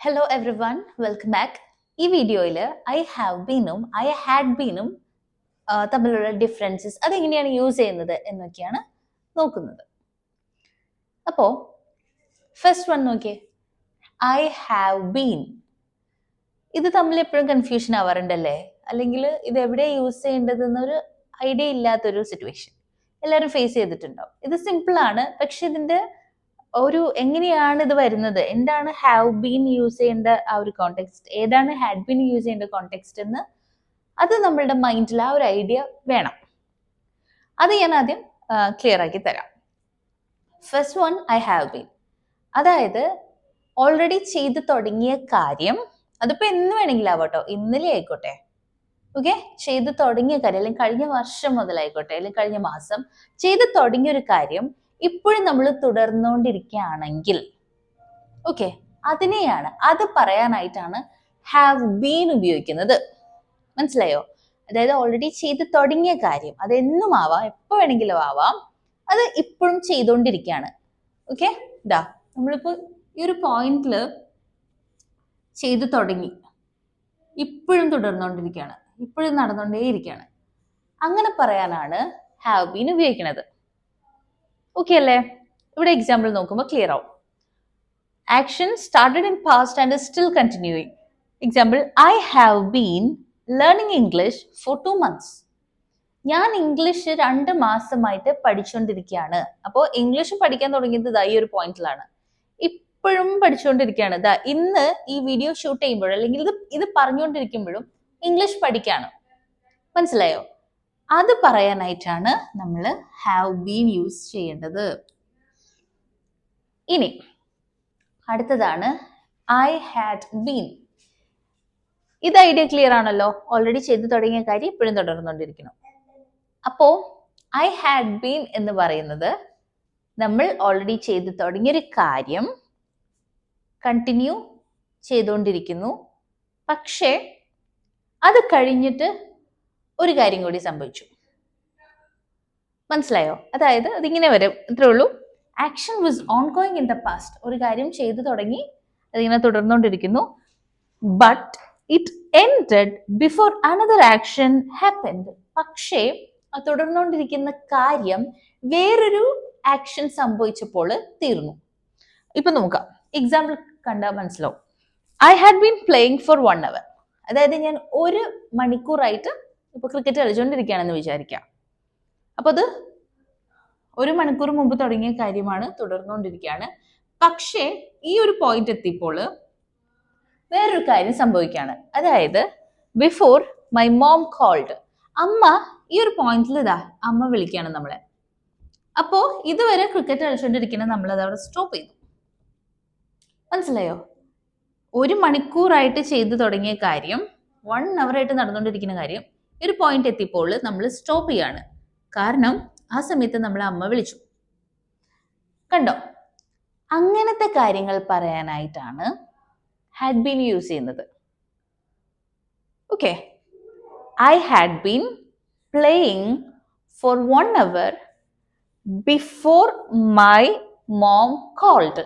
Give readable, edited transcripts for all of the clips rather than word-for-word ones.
Hello every one, welcome back. ഈ വീഡിയോയിൽ I have ബീനും I had ബീനും തമ്മിലുള്ള ഡിഫറൻസസ് അതെങ്ങനെയാണ് യൂസ് ചെയ്യുന്നത് എന്നൊക്കെയാണ് നോക്കുന്നത്. അപ്പോൾ ഫസ്റ്റ് വൺ നോക്കിയേ, ഐ ഹാവ് ബീൻ. ഇത് തമ്മിൽ എപ്പോഴും കൺഫ്യൂഷൻ ആവാറുണ്ടല്ലേ, അല്ലെങ്കിൽ ഇത് എവിടെ യൂസ് ചെയ്യേണ്ടതെന്നൊരു ഐഡിയ ഇല്ലാത്തൊരു സിറ്റുവേഷൻ എല്ലാവരും ഫേസ് ചെയ്തിട്ടുണ്ടാവും. ഇത് സിമ്പിൾ ആണ്, പക്ഷെ ഇതിന്റെ എങ്ങനെയാണ് ഇത് വരുന്നത്, എന്താണ് ഹാവ് ബീൻ യൂസ് ചെയ്യേണ്ട ആ ഒരു കോണ്ടെക്സ്റ്റ്, ഏതാണ് ഹാഡ് ബീൻ യൂസ് ചെയ്യേണ്ട കോണ്ടെക്സ്റ്റ് എന്ന് അത് നമ്മളുടെ മൈൻഡിൽ ആ ഒരു ഐഡിയ വേണം. അത് ഞാൻ ആദ്യം ക്ലിയർ ആക്കി തരാം. First one, I have been. അതായത് ഓൾറെഡി ചെയ്ത് തുടങ്ങിയ കാര്യം, അതിപ്പോ എന്ന് വേണമെങ്കിലും ആവട്ടോ, ഇന്നലെ ആയിക്കോട്ടെ, ഓക്കെ, ചെയ്ത് തുടങ്ങിയ കാര്യം, അല്ലെങ്കിൽ കഴിഞ്ഞ വർഷം മുതലായിക്കോട്ടെ, അല്ലെങ്കിൽ കഴിഞ്ഞ മാസം ചെയ്ത് തുടങ്ങിയ ഒരു കാര്യം ഇപ്പോഴും നമ്മൾ തുടർന്നുകൊണ്ടിരിക്കുകയാണെങ്കിൽ, ഓക്കെ, അത് പറയാനായിട്ടാണ് ഹാവ് ബീൻ ഉപയോഗിക്കുന്നത്. മനസ്സിലായോ? അതായത് ഓൾറെഡി ചെയ്ത് തുടങ്ങിയ കാര്യം, അതെന്നും ആവാം, എപ്പോ വേണമെങ്കിലും ആവാം, അത് ഇപ്പോഴും ചെയ്തുകൊണ്ടിരിക്കുകയാണ്. ഓക്കെ, ഇതാ നമ്മളിപ്പോ ഈ ഒരു പോയിന്റില് ചെയ്തു തുടങ്ങി, ഇപ്പോഴും തുടർന്നുകൊണ്ടിരിക്കുകയാണ്, ഇപ്പോഴും നടന്നുകൊണ്ടേയിരിക്കുകയാണ്. അങ്ങനെ പറയാനാണ് ഹാവ് ബീൻ ഉപയോഗിക്കുന്നത്. ഓക്കെ അല്ലേ? ഇവിടെ എക്സാമ്പിൾ നോക്കുമ്പോൾ ക്ലിയർ ആവും. Action started in past and is still continuing. Example, I have been learning English for 2 months. ഞാൻ ഇംഗ്ലീഷ് 2 മാസമായിട്ട് പഠിച്ചുകൊണ്ടിരിക്കുകയാണ്. അപ്പോൾ ഇംഗ്ലീഷ് പഠിക്കാൻ തുടങ്ങിയത് ഈ ഒരു പോയിന്റിലാണ്, ഇപ്പോഴും പഠിച്ചുകൊണ്ടിരിക്കുകയാണ്. ഇന്ന് ഈ വീഡിയോ ഷൂട്ട് ചെയ്യുമ്പോഴും അല്ലെങ്കിൽ ഇത് പറഞ്ഞുകൊണ്ടിരിക്കുമ്പോഴും ഇംഗ്ലീഷ് പഠിക്കാണ്. മനസ്സിലായോ? അത് പറയാനായിട്ടാണ് നമ്മൾ ഹാവ് ബീൻ യൂസ് ചെയ്യേണ്ടത്. ഇനി അടുത്തതാണ് ഐ ഹാഡ് ബീൻ. ഇത് ഐഡിയ ക്ലിയർ ആണല്ലോ, ഓൾറെഡി ചെയ്തു തുടങ്ങിയ കാര്യം ഇപ്പോഴും തുടർന്നുകൊണ്ടിരിക്കണം. അപ്പോ ഐ ഹാഡ് ബീൻ എന്ന് പറയുന്നത് നമ്മൾ ഓൾറെഡി ചെയ്തു തുടങ്ങിയൊരു കാര്യം കണ്ടിന്യൂ ചെയ്തുകൊണ്ടിരിക്കുന്നു, പക്ഷേ അത് കഴിഞ്ഞിട്ട് ഒരു കാര്യം കൂടി സംഭവിച്ചു. മനസ്സിലായോ? അതായത് അതിങ്ങനെ വരും, ഇത്രേ ഉള്ളൂ. Action was ongoing in the past. ഒരു കാര്യം ചെയ്തു തുടങ്ങി, അതിങ്ങനെ തുടർന്നുകൊണ്ടിരിക്കുന്നു. But it ended before another action happened. പക്ഷേ ആ തുടർന്നുകൊണ്ടിരിക്കുന്ന കാര്യം വേറൊരു ആക്ഷൻ സംഭവിച്ചപ്പോൾ തീർന്നു. ഇപ്പൊ നോക്കാം, എക്സാമ്പിൾ കണ്ടാൽ മനസ്സിലാവും. I had been playing for 1 hour. അതായത് ഞാൻ 1 മണിക്കൂറായിട്ട് ഇപ്പൊ ക്രിക്കറ്റ് കളിച്ചുകൊണ്ടിരിക്കുകയാണെന്ന് വിചാരിക്കാം. അപ്പൊ അത് 1 മണിക്കൂർ മുമ്പ് തുടങ്ങിയ കാര്യമാണ്, തുടർന്നുകൊണ്ടിരിക്കുകയാണ്. പക്ഷേ ഈ ഒരു പോയിന്റ് എത്തിയപ്പോൾ വേറൊരു കാര്യം സംഭവിക്കുകയാണ്. അതായത് ബിഫോർ മൈ മോം കോൾഡ്. അമ്മ ഈ ഒരു പോയിന്റിൽ അമ്മ വിളിക്കുകയാണ് നമ്മളെ. അപ്പോ ഇതുവരെ ക്രിക്കറ്റ് കളിച്ചുകൊണ്ടിരിക്കുന്ന നമ്മളത് അവിടെ സ്റ്റോപ്പ് ചെയ്തു. മനസ്സിലായോ? 1 മണിക്കൂറായിട്ട് ചെയ്തു തുടങ്ങിയ കാര്യം, 1 hour ആയിട്ട് നടന്നുകൊണ്ടിരിക്കുന്ന കാര്യം, ഒരു പോയിന്റ് എത്തിയപ്പോൾ നമ്മൾ സ്റ്റോപ്പ് ചെയ്യാണ്. കാരണം ആ സമയത്ത് നമ്മളെ അമ്മ വിളിച്ചു. കണ്ടോ? അങ്ങനത്തെ കാര്യങ്ങൾ പറയാനായിട്ടാണ് ഹാഡ് ബീൻ യൂസ് ചെയ്യുന്നത്. Okay, I had been playing for 1 hour before my mom called.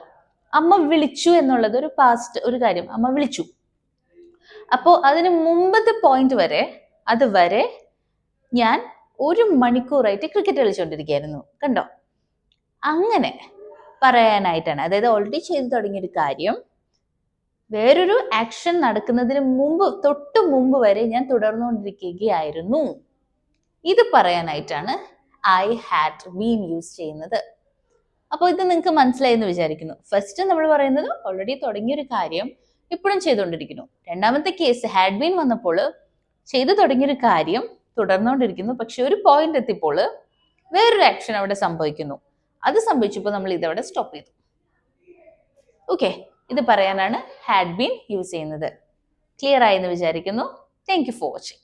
അമ്മ വിളിച്ചു എന്നുള്ളത് ഒരു പാസ്റ്റ് ഒരു കാര്യം, അമ്മ വിളിച്ചു. അപ്പോ അതിന് മുമ്പത്തെ പോയിന്റ് വരെ, അതുവരെ ഞാൻ 1 മണിക്കൂറായിട്ട് ക്രിക്കറ്റ് കളിച്ചുകൊണ്ടിരിക്കുകയായിരുന്നു. കണ്ടോ? അങ്ങനെ പറയാനായിട്ടാണ്. അതായത് ഓൾറെഡി ചെയ്തു തുടങ്ങിയൊരു കാര്യം വേറൊരു ആക്ഷൻ നടക്കുന്നതിന് മുമ്പ്, തൊട്ട് മുമ്പ് വരെ ഞാൻ തുടർന്നുകൊണ്ടിരിക്കുകയായിരുന്നു. ഇത് പറയാനായിട്ടാണ് ഐ ഹാഡ് ബീൻ യൂസ് ചെയ്യുന്നത്. അപ്പോൾ ഇത് നിങ്ങൾക്ക് മനസ്സിലായി എന്ന് വിചാരിക്കുന്നു. ഫസ്റ്റ് നമ്മൾ പറയുന്നത് ഓൾറെഡി തുടങ്ങിയൊരു കാര്യം ഇപ്പോഴും ചെയ്തുകൊണ്ടിരിക്കുന്നു. രണ്ടാമത്തെ കേസ് ഹാഡ് ബീൻ വന്നപ്പോൾ ചെയ്തു തുടങ്ങിയൊരു കാര്യം തുടർന്നുകൊണ്ടിരിക്കുന്നു, പക്ഷെ ഒരു പോയിന്റ് എത്തിയപ്പോൾ വേറൊരു ആക്ഷൻ അവിടെ സംഭവിക്കുന്നു. അത് സംഭവിച്ചപ്പോൾ നമ്മൾ ഇതവിടെ സ്റ്റോപ്പ് ചെയ്തു. ഓക്കെ, ഇത് പറയാനാണ് ഹാഡ് ബീൻ യൂസ് ചെയ്യുന്നത്. ക്ലിയർ ആയെന്ന് വിചാരിക്കുന്നു. Thank you for watching.